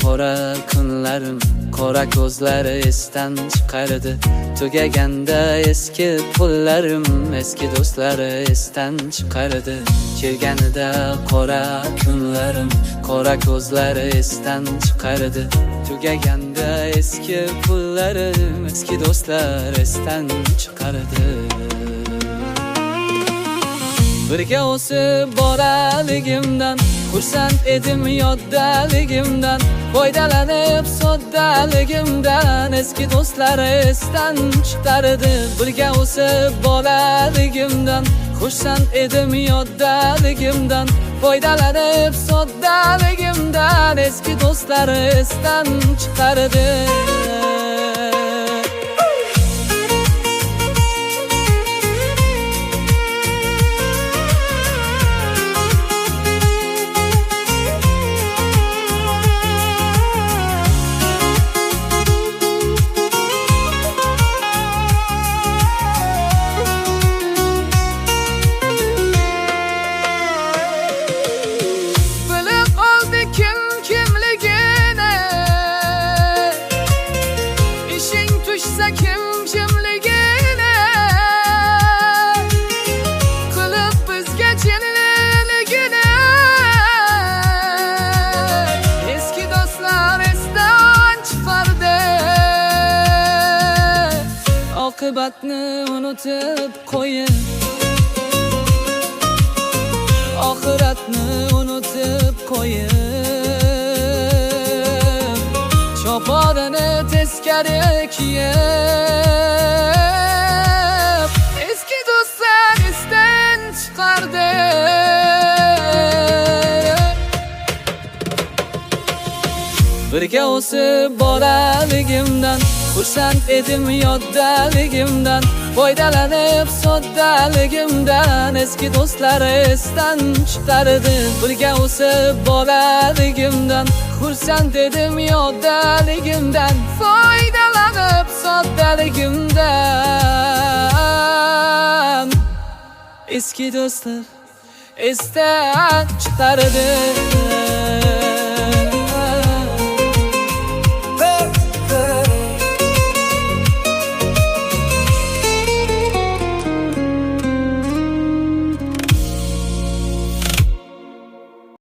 qora kunlarim, qora ko'zlari esdan chiqardi. Tugaganda eski pullarim, eski do'stlari esdan chiqardi. Kelganida qora kunlarim, qora ko'zlari esdan chiqardi. Tugaganda eski pullarim, eski do'stlar esdan chiqardi. Birga o'sib boraligimdan xursand edim, yoddaligimdan foydalanib soddaligimdan eski do'stlar esdan chiqardi. Birga o'sib boraligimdan xursand edim, yoddaligimdan foydalanib soddaligimdan eski do'stlar esdan chiqardi. Oqibatni unutib qo'ying, oxiratni unutib qo'ying, choponini teskari kiyib eski do'stlar esdan chiqardi. Birga o'sib boraligimdan xursand edim, yoddaligimdan foydalanib soddaligimdan eski do'stlar esdan chiqardi. Birga o'sib boraligimdan xursand edim, yoddaligimdan foydalanib soddaligimdan eski do'stlar esdan chiqardi.